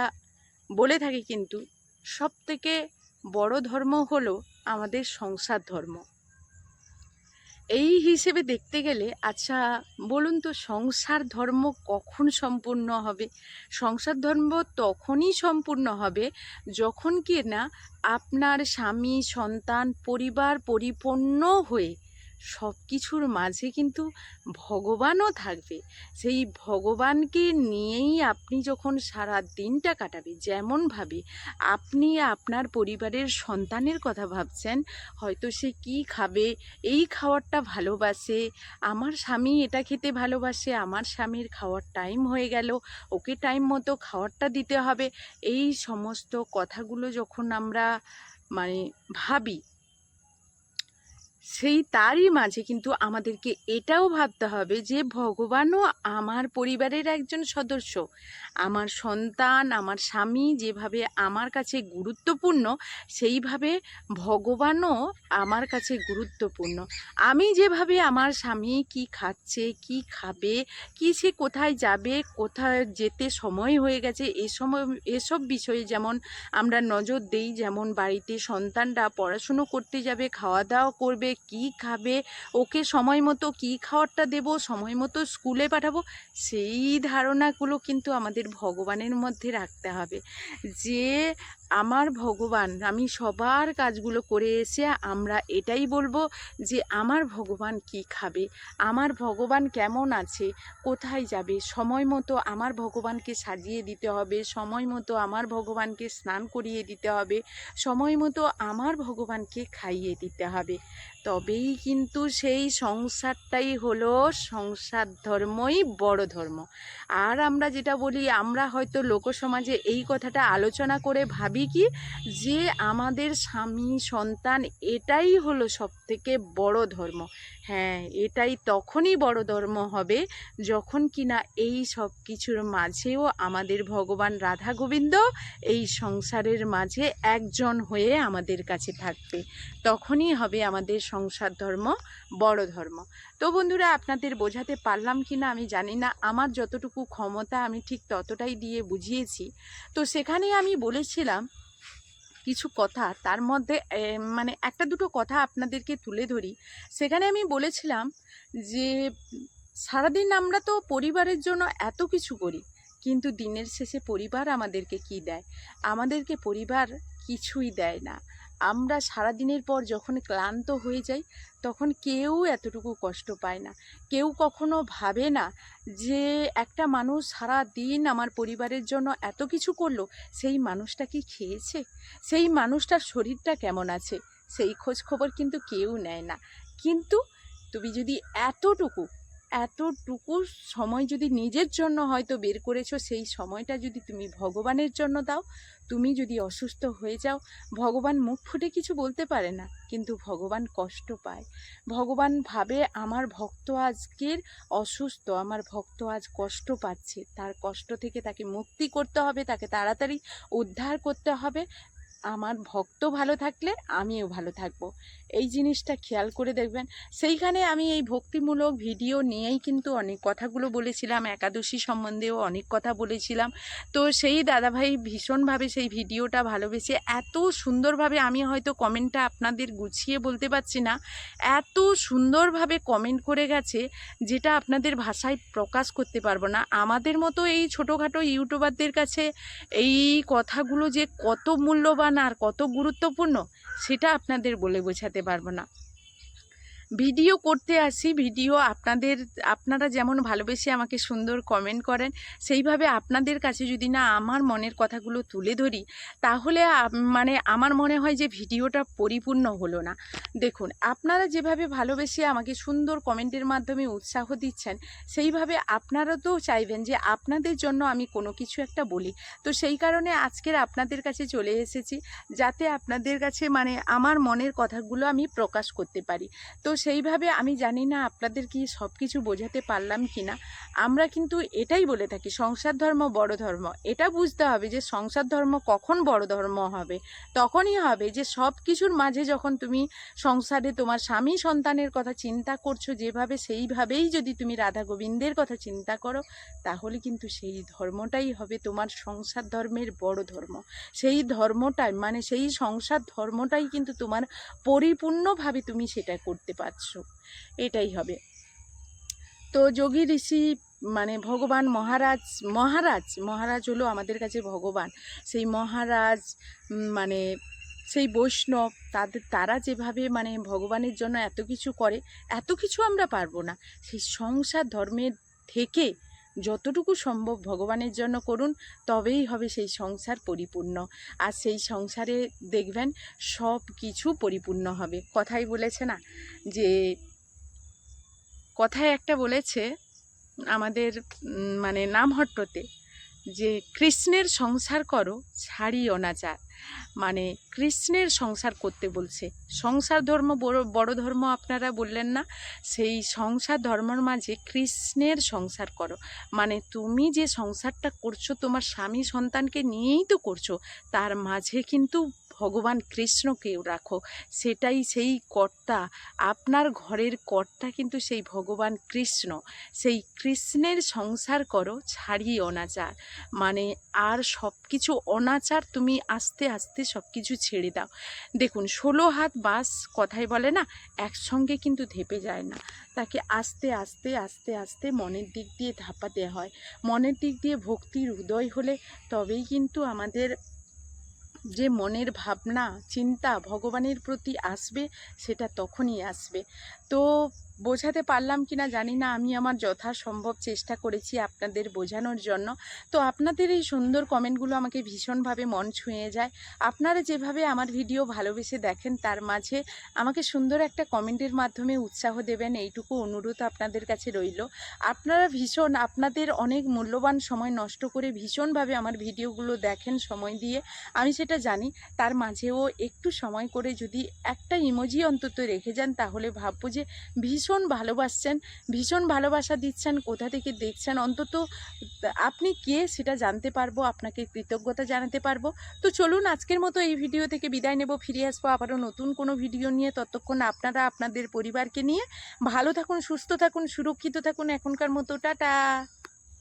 বলে থাকি, কিন্তু সবথেকে বড় ধর্ম হলো আমাদের সংসার ধর্ম। এই হিসেবে দেখতে গেলে আচ্ছা বলুন তো, সংসার ধর্ম কখন সম্পূর্ণ হবে? সংসার ধর্ম তখনই সম্পূর্ণ হবে যখন কি না আপনার স্বামী, সন্তান, পরিবার পরিপূর্ণ হয়ে সব কিছুর মাঝে কিন্তু ভগবানও থাকবে। সেই ভগবানকে নিয়েই আপনি যখন সারা দিনটা কাটাবে, যেমনভাবে আপনি আপনার পরিবারের সন্তানের কথা ভাবছেন, হয়তো সে কি খাবে, এই খাবারটা ভালোবাসে, আমার স্বামী এটা খেতে ভালোবাসে, আমার স্বামীর খাওয়ার টাইম হয়ে গেল, ওকে টাইম মতো খাবারটা দিতে হবে, এই সমস্ত কথাগুলো যখন আমরা মানে ভাবি, সেই তারই মাঝে কিন্তু আমাদেরকে এটাও ভাবতে হবে যে ভগবানও আমার পরিবারের একজন সদস্য। আমার সন্তান, আমার স্বামী যেভাবে আমার কাছে গুরুত্বপূর্ণ, সেইভাবে ভগবানও আমার কাছে গুরুত্বপূর্ণ। আমি যেভাবে আমার স্বামী কি খাচ্ছে, কি খাবে, কি সে কোথায় যাবে, কোথায় যেতে সময় হয়ে গেছে, এসব বিষয়ে যেমন আমরা নজর দেই, যেমন বাড়িতে সন্তানরা পড়াশুনো করতে যাবে, খাওয়া দাওয়া করবে, কি খাবে, ওকে সময় মতো কি খাবারটা দেব, সময় মতো স্কুলে পাঠাবো, সেই ধারণাগুলো কিন্তু আমাদের ভগবানের মধ্যে রাখতে হবে যে আমার ভগবান, আমি সবার কাজগুলো করে এসে আমরা এটাই বলবো যে আমার ভগবান কি খাবে, আমার ভগবান কেমন আছে, কোথায় যাবে, সময় মতো আমার ভগবানকে সাজিয়ে দিতে হবে, সময় মতো আমার ভগবানকে স্নান করিয়ে দিতে হবে, সময় মতো আমার ভগবানকে খাইয়ে দিতে হবে। তবেই কিন্তু সেই সংসারটাই হলো সংসার ধর্মই বড় ধর্ম। আর আমরা যেটা বলি, আমরা হয়তো লোকসমাজে এই কথাটা আলোচনা করে ভাবি কি যে আমাদের স্বামী, সন্তান এটাই হলো সবথেকে বড় ধর্ম। হ্যাঁ, এটাই তখনই বড় ধর্ম হবে যখন কিনা এই সব কিছুর মাঝেও আমাদের ভগবান রাধা গোবিন্দ এই সংসারের মাঝে একজন হয়ে আমাদের কাছে থাকবে, তখনই হবে আমাদের সংসার ধর্ম বড় ধর্ম। তো বন্ধুরা, আপনাদের বোঝাতে পারলাম কি না আমি জানি না, আমার যতটুকু ক্ষমতা আমি ঠিক ততটাই দিয়ে বুঝিয়েছি। তো সেখানে আমি বলেছিলাম কিছু কথা, তার মধ্যে মানে একটা দুটো কথা আপনাদেরকে তুলে ধরি। সেখানে আমি বলেছিলাম যে সারাদিন আমরা তো পরিবারের জন্য এত কিছু করি, কিন্তু দিনের শেষে পরিবার আমাদেরকে কি দেয়? আমাদেরকে পরিবার কিছুই দেয় না। আমরা সারাদিনের পর যখন ক্লান্ত হয়ে যাই তখন কেউ এতটুকু কষ্ট পায় না। কেউ কখনো ভাবে না যে একটা মানুষ সারা দিন আমার পরিবারের জন্য এত কিছু করলো, সেই মানুষটা কি খেয়েছে, সেই মানুষটার শরীরটা কেমন আছে, সেই খোঁজ খবর কিন্তু কেউ নেয় না। কিন্তু তুমি যদি এতটুকু সময় যদি নিজের জন্য হয়তো বের করেছো, সেই সময়টা যদি তুমি ভগবানের জন্য দাও, তুমি যদি অসুস্থ হয়ে যাও, ভগবান মুখ ফুটে কিছু বলতে পারে না, কিন্তু ভগবান কষ্ট পায়। ভগবান ভাবে আমার ভক্ত আজকের অসুস্থ, আমার ভক্ত আজ কষ্ট পাচ্ছে, তার কষ্ট থেকে তাকে মুক্তি করতে হবে, তাকে তাড়াতাড়ি উদ্ধার করতে হবে। আমার ভক্ত ভালো থাকলে আমিও ভালো থাকবো, এই জিনিসটা খেয়াল করে দেখবেন। সেইখানে আমি এই ভক্তিমূলক ভিডিও নিয়েই কিন্তু অনেক কথাগুলো বলেছিলাম, একাদশী সম্বন্ধেও অনেক কথা বলেছিলাম। তো সেই দাদাভাই ভীষণভাবে সেই ভিডিওটা ভালোবেসে এত সুন্দরভাবে, আমি হয়তো কমেন্টটা আপনাদের গুছিয়ে বলতে পারছি না, এত সুন্দরভাবে কমেন্ট করে গেছে যেটা আপনাদের ভাষায় প্রকাশ করতে পারবো না। আমাদের মতো এই ছোটোখাটো ইউটিউবারদের কাছে এই কথাগুলো যে কত মূল্যবান আর কত গুরুত্বপূর্ণ সেটা আপনাদের বলে বোঝাতে পারবো না। ভিডিও করতে আসি, ভিডিও আপনারা যেমন ভালোবেসে আমাকে সুন্দর কমেন্ট করেন, সেইভাবে আপনাদের কাছে যদি না আমার মনের কথাগুলো তুলে ধরি, তাহলে মানে আমার মনে হয় যে ভিডিওটা পরিপূর্ণ হলো না। দেখুন, আপনারা যেভাবে ভালোবেসে আমাকে সুন্দর কমেন্টের মাধ্যমে উৎসাহ দিচ্ছেন, সেইভাবে আপনারা তো চাইবেন যে আপনাদের জন্য আমি কোনো কিছু একটা বলি। তো সেই কারণে আজকের আপনাদের কাছে চলে এসেছি, যাতে আপনাদের কাছে মানে আমার মনের কথাগুলো আমি প্রকাশ করতে পারি। তো সেইভাবে আমি জানি না আপনাদের কি সব কিছু বোঝাতে পারলাম কি না। আমরা কিন্তু এটাই বলে থাকি, সংসার ধর্ম বড় ধর্ম। এটা বুঝতে হবে যে সংসার ধর্ম কখন বড় ধর্ম হবে, তখনই হবে যে সব কিছুর মাঝে যখন তুমি সংসারে তোমার স্বামী সন্তানের কথা চিন্তা করছো যেভাবে, সেইভাবেই যদি তুমি রাধা গোবিন্দের কথা চিন্তা করো, তাহলে কিন্তু সেই ধর্মটাই হবে তোমার সংসার ধর্মের বড় ধর্ম। সেই ধর্মটাই মানে সেই সংসার ধর্মটাই কিন্তু তোমার পরিপূর্ণভাবে তুমি সেটা করতে পারছো, এটাই হবে। তো যোগী ঋষি মানে ভগবান মহারাজ হলো আমাদের কাছে ভগবান। সেই মহারাজ মানে সেই বৈষ্ণব, তারা যেভাবে মানে ভগবানের জন্য এত কিছু করে, এত কিছু আমরা পারবো না। সেই সংসার ধর্মের থেকে যতটুকু সম্ভব ভগবানের জন্য করুন, তবেই হবে সেই সংসার পরিপূর্ণ। আর সেই সংসারে দেখবেন সব কিছু পরিপূর্ণ হবে। কথাই বলেছে না যে, কথায় একটা বলেছে আমাদের মানে নামহট্টতে, যে কৃষ্ণের সংসার করো ছাড়ি অনাচার। মানে কৃষ্ণের সংসার করতে বলছে। সংসার ধর্ম বড় ধর্ম আপনারা বললেন না, সেই সংসার ধর্মের মাঝে কৃষ্ণের সংসার করো। মানে তুমি যে সংসারটা করছো তোমার স্বামী সন্তানকে নিয়েই তো করছো, তার মাঝে কিন্তু ভগবান কৃষ্ণকেও রাখো। সেটাই সেই কর্তা, আপনার ঘরের কর্তা কিন্তু সেই ভগবান কৃষ্ণ। সেই কৃষ্ণের সংসার করো ছাড়িয়ে অনাচার। মানে আর সব কিছু অনাচার তুমি আস্তে আস্তে সব কিছু ছেড়ে দাও। দেখুন 16 হাত বাঁশ কথাই বলে না, একসঙ্গে কিন্তু ধেপে যায় না, তাকে আস্তে আস্তে আস্তে আস্তে মনের দিক দিয়ে ধাপাতে হয়। মনের দিক দিয়ে ভক্তির উদয় হলে তবেই কিন্তু আমাদের যে মনের ভাবনা চিন্তা ভগবানের প্রতি আসবে, সেটা তখনই আসবে। তো বোঝাতে পারলাম কি না জানি না, আমি আমার যথাসম্ভব চেষ্টা করেছি আপনাদের বোঝানোর জন্য। তো আপনাদের এই সুন্দর কমেন্টগুলো আমাকে ভীষণভাবে মন ছুঁয়ে যায়। আপনারা যেভাবে আমার ভিডিও ভালোবেসে দেখেন, তার মাঝে আমাকে সুন্দর একটা কমেন্টের মাধ্যমে উৎসাহ দেবেন, এইটুকু অনুরোধ আপনাদের কাছে রইল। আপনারা আপনাদের অনেক মূল্যবান সময় নষ্ট করে ভীষণভাবে আমার ভিডিওগুলো দেখেন সময় দিয়ে, আমি সেটা জানি। তার মাঝেও একটু সময় করে যদি একটা ইমোজি অন্তত রেখে যান, তাহলে ভাববো যে ভীষণ ভালোবাসছেন, ভীষণ ভালোবাসা দিচ্ছেন। কোথা থেকে দেখছেন, অন্তত আপনি কে সেটা জানতে পারবো, আপনাকে কৃতজ্ঞতা জানাতে পারবো। তো চলুন আজকের মতো এই ভিডিও থেকে বিদায় নেব, ফিরে আসবো আবারও নতুন কোনো ভিডিও নিয়ে। ততক্ষণ আপনারা আপনাদের পরিবারকে নিয়ে ভালো থাকুন, সুস্থ থাকুন, সুরক্ষিত থাকুন। এখনকার মতো টাটা।